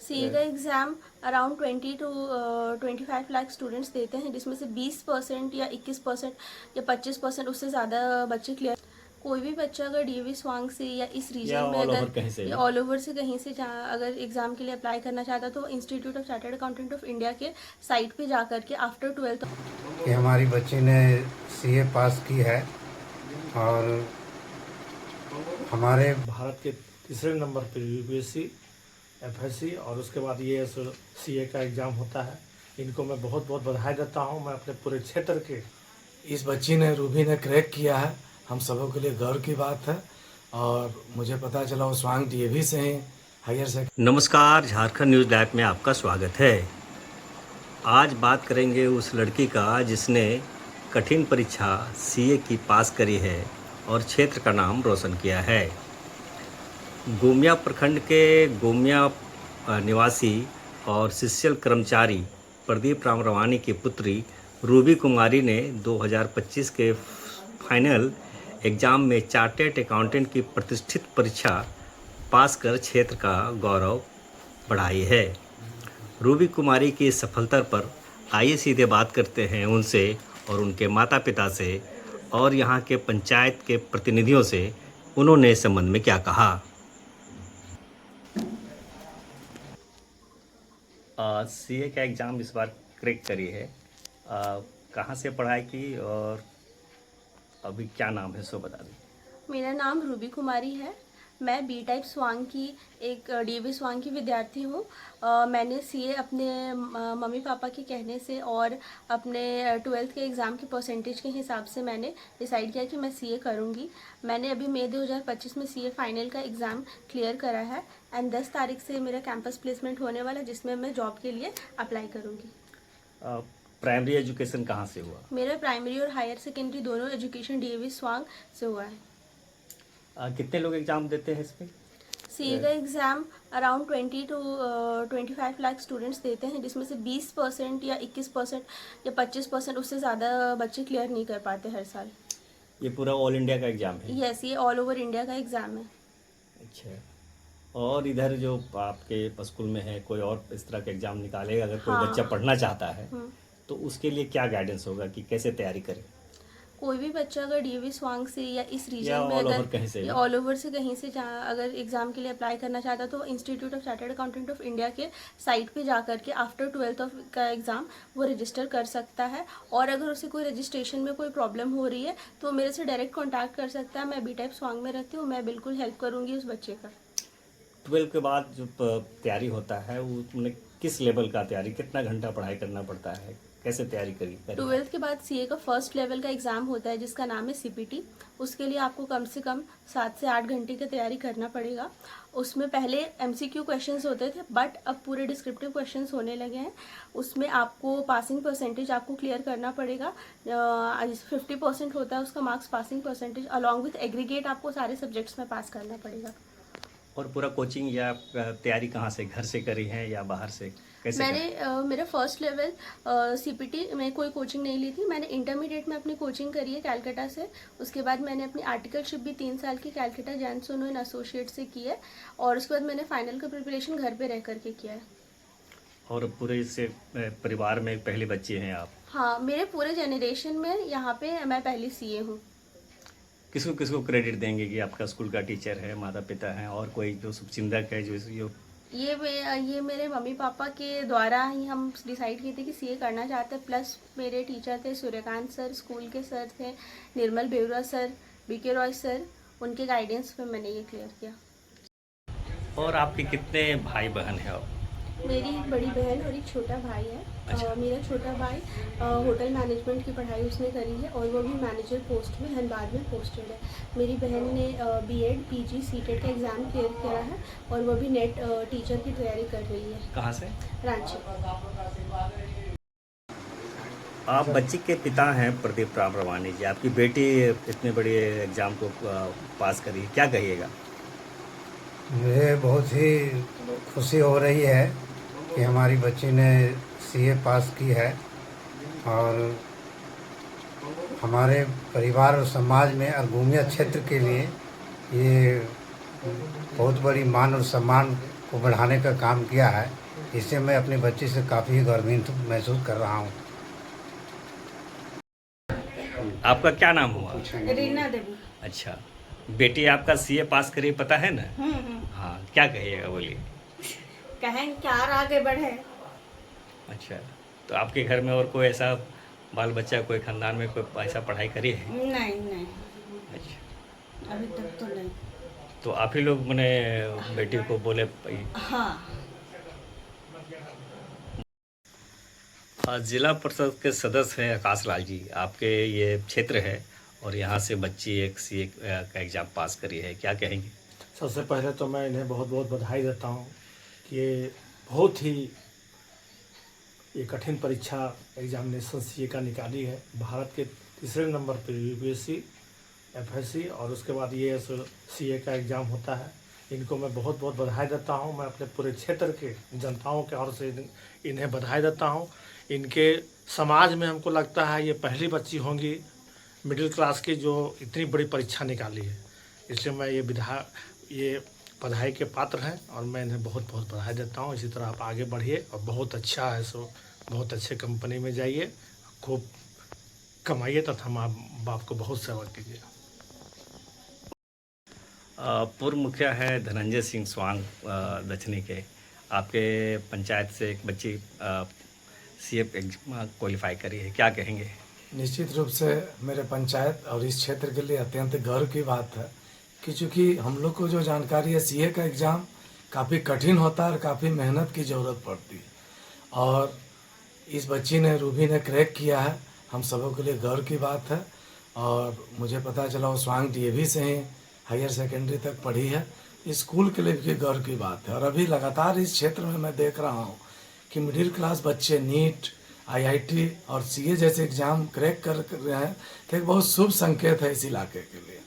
सी का exam around 25 lakh students देते हैं, जिसमें से 20% या 21% या 25% उससे ज़्यादा बच्चे क्लियर। कोई भी बच्चा अगर डीएवी स्वांग से या इस या रीजन में ऑल अगर ओवर कहीं से या भी। ऑल ओवर से कहीं से जहाँ अगर एग्ज़ाम के लिए अप्लाई करना चाहता तो institute of chartered accountant of India के साइट पे जा करके आफ्टर 12th कि हमारी बच्ची ने सीए पास की है और हमारे भारत के तीसरे नंबर पर यूपीएससी, एफएससी और उसके बाद ये सीए का एग्ज़ाम होता है। इनको मैं बहुत बहुत बधाई देता हूँ। मैं अपने पूरे क्षेत्र के इस बच्ची ने रूबी ने क्रैक किया है, हम सबों के लिए गर्व की बात है। और मुझे पता चला वो स्वांग डीएवी से ही हायर सेकेंडरी। नमस्कार, झारखंड न्यूज़ लाइव में आपका स्वागत है। आज बात करेंगे उस लड़की का जिसने कठिन परीक्षा सीए की पास करी है और क्षेत्र का नाम रोशन किया है। गोमिया प्रखंड के गोमिया निवासी और शिष्यल कर्मचारी प्रदीप राम रवानी की पुत्री रूबी कुमारी ने 2025 के फाइनल एग्ज़ाम में चार्टर्ड अकाउंटेंट की प्रतिष्ठित परीक्षा पास कर क्षेत्र का गौरव बढ़ाई है। रूबी कुमारी की इस सफलता पर आइए सीधे बात करते हैं उनसे और उनके माता पिता से और यहाँ के पंचायत के प्रतिनिधियों से। उन्होंने इस संबंध में क्या कहा। सीए का एग्ज़ाम इस बार क्रैक करी है, कहाँ से पढ़ाई की और अभी क्या नाम है सो बता दें। मेरा नाम रूबी कुमारी है। मैं बी टाइप स्वांग की एक डीएवी स्वांग की विद्यार्थी हूँ। मैंने सीए अपने मम्मी पापा के कहने से और अपने 12th के एग्ज़ाम के परसेंटेज के हिसाब से मैंने डिसाइड किया कि मैं सीए करूँगी। मैंने अभी मई 2025 में सीए फाइनल का एग्ज़ाम क्लियर करा है एंड 10 तारीख से मेरा कैंपस प्लेसमेंट होने वाला है, जिसमें मैं जॉब के लिए अप्लाई करूँगी। प्राइमरी एजुकेशन कहाँ से हुआ। मेरा प्राइमरी और हायर सेकेंडरी दोनों एजुकेशन डीएवी स्वांग से हुआ है। कितने लोग एग्ज़ाम देते हैं इसमें। सी का एग्ज़ाम अराउंड 25 लाख स्टूडेंट्स देते हैं, जिसमें से 20% या 21% या 25% उससे ज़्यादा बच्चे क्लियर नहीं कर पाते हर साल। ये पूरा ऑल इंडिया का एग्ज़ाम है। यस, ये ऑल ओवर इंडिया का एग्ज़ाम है। अच्छा, और इधर जो आपके स्कूल में है कोई और इस तरह का एग्ज़ाम निकालेगा अगर कोई हाँ। बच्चा पढ़ना चाहता है तो उसके लिए क्या गाइडेंस होगा कि कैसे तैयारी करें। कोई भी बच्चा अगर डीएवी स्वांग से या इस रीजन या में ऑल ओवर अगर कहीं से भी। या ऑल ओवर से कहीं से जहाँ अगर एग्ज़ाम के लिए अप्लाई करना चाहता तो institute of chartered accountant of India के साइट पे जा करके आफ्टर 12th का एग्ज़ाम वो रजिस्टर कर सकता है। और अगर उसे कोई रजिस्ट्रेशन में कोई प्रॉब्लम हो रही है तो मेरे से डायरेक्ट कॉन्टैक्ट कर सकता है। मैं बी टाइप स्वांग में रहती हूँ, मैं बिल्कुल हेल्प करूँगी उस बच्चे का। 12 के बाद जो तैयारी होता है वो तुमने किस लेवल का तैयारी, कितना घंटा पढ़ाई करना पड़ता है, कैसे तैयारी करी। 12th के बाद सीए का फर्स्ट लेवल का एग्ज़ाम होता है जिसका नाम है सीपीटी। उसके लिए आपको कम से कम 7 से 8 घंटे की तैयारी करना पड़ेगा। उसमें पहले एमसीक्यू क्वेश्चंस होते थे बट अब पूरे डिस्क्रिप्टिव क्वेश्चंस होने लगे हैं। उसमें आपको पासिंग परसेंटेज आपको क्लियर करना पड़ेगा। 50% होता है उसका marks passing percentage, along with aggregate आपको सारे सब्जेक्ट्स में पास करना पड़ेगा। और पूरा कोचिंग या तैयारी कहाँ से, घर से करी है या बाहर से, कैसे मैंने मेरा फर्स्ट लेवल सीपीटी में कोई कोचिंग नहीं ली थी। मैंने इंटरमीडिएट में अपनी कोचिंग करी है कैलकाटा से। उसके बाद मैंने अपनी आर्टिकलशिप भी 3 साल की कैलकाटा जैन सोनो एंड एसोसिएट से की है और उसके बाद मैंने फाइनल का प्रिपरेशन घर पे रह करके किया है। और पूरे से परिवार में पहले बच्चे हैं आप। हाँ, मेरे पूरे जनरेशन में यहाँ पे मैं पहली सीए हूँ। किसको किसको क्रेडिट देंगे कि आपका स्कूल का टीचर है, माता पिता हैं और कोई जो शुभचिंतक है जो ये मेरे मम्मी पापा के द्वारा ही हम डिसाइड किए थे कि सीए करना चाहते हैं। प्लस मेरे टीचर थे सूर्यकांत सर, स्कूल के सर थे Nirmal Bevra sir, BK Roy sir, उनके गाइडेंस पे मैंने ये क्लियर किया। और आपके कितने भाई बहन हैं आप। मेरी एक बड़ी बहन और एक छोटा भाई है। अच्छा। मेरा छोटा भाई होटल मैनेजमेंट की पढ़ाई उसने करी है और वो भी मैनेजर पोस्ट में धनबाद में पोस्टेड है। मेरी बहन ने बीएड पीजी सीटेट का एग्ज़ाम क्लियर किया है और वो भी नेट टीचर की तैयारी कर रही है। कहाँ से। रांची। आप बच्ची के पिता हैं प्रदीप राम रवानी जी, आपकी बेटी इतने बड़े एग्ज़ाम को पास करी, क्या कहिएगा। मुझे बहुत ही खुशी हो रही है कि हमारी बच्ची ने सीए पास की है और हमारे परिवार और समाज में और गोमिया क्षेत्र के लिए ये बहुत बड़ी मान और सम्मान को बढ़ाने का काम किया है। इससे मैं अपनी बच्ची से काफ़ी गर्वित महसूस कर रहा हूँ। आपका क्या नाम हुआ? रीना देवी। अच्छा, बेटी आपका सीए पास करी, पता है ना? हाँ, क्या कहिएगा, बोलिए। कहें कि और आगे बढ़े। अच्छा, तो आपके घर में और कोई ऐसा बाल बच्चा, कोई खानदान में कोई ऐसा पढ़ाई करी है? नहीं नहीं, अच्छा, अभी तक तो नहीं। तो आप ही लोग मैंने बेटी को बोले हाँ, जिला परिषद के सदस्य हैं आकाश लाल जी, आपके ये क्षेत्र है और यहाँ से बच्ची एक सीए का एग्ज़ाम पास करी है, क्या कहेंगे? सबसे पहले तो मैं इन्हें बहुत बहुत बधाई देता हूँ कि ये बहुत ही ये कठिन परीक्षा एग्जामिनेशन सीए का निकाली है। भारत के तीसरे नंबर पर यूपीएससी, एफएससी और उसके बाद ये सीए का एग्ज़ाम होता है। इनको मैं बहुत बहुत बधाई देता हूँ। मैं अपने पूरे क्षेत्र के जनताओं के ओर से इन्हें बधाई देता हूँ। इनके समाज में हमको लगता है ये पहली बच्ची होंगी मिडिल क्लास की जो इतनी बड़ी परीक्षा निकाली है। इससे मैं ये बधाई के पात्र हैं और मैं इन्हें बहुत बहुत बधाई देता हूँ। इसी तरह आप आगे बढ़िए और बहुत अच्छा है सो बहुत अच्छे कंपनी में जाइए, खूब कमाइए तथा माँ बाप को बहुत सेवा कीजिए। पूर्व मुखिया है धनंजय सिंह स्वांग दक्षिणी के, आपके पंचायत से एक बच्ची सीए क्वालिफाई करी है, क्या कहेंगे? निश्चित रूप से मेरे पंचायत और इस क्षेत्र के लिए अत्यंत गर्व की बात है कि चूँकि हम लोग को जो जानकारी है सीए का एग्ज़ाम काफ़ी कठिन होता है और काफ़ी मेहनत की ज़रूरत पड़ती है और इस बच्ची ने, रूबी ने क्रैक किया है। हम सबों के लिए गर्व की बात है और मुझे पता चला वो स्वांग डीएवी से ही हायर सेकेंडरी तक पढ़ी है। स्कूल के लिए भी गर्व की बात है और अभी लगातार इस क्षेत्र में मैं देख रहा हूँ कि मिडिल क्लास बच्चे नीट, आईआईटी और सीए जैसे एग्ज़ाम क्रैक कर रहे हैं, तो एक बहुत शुभ संकेत है इस इलाके के लिए।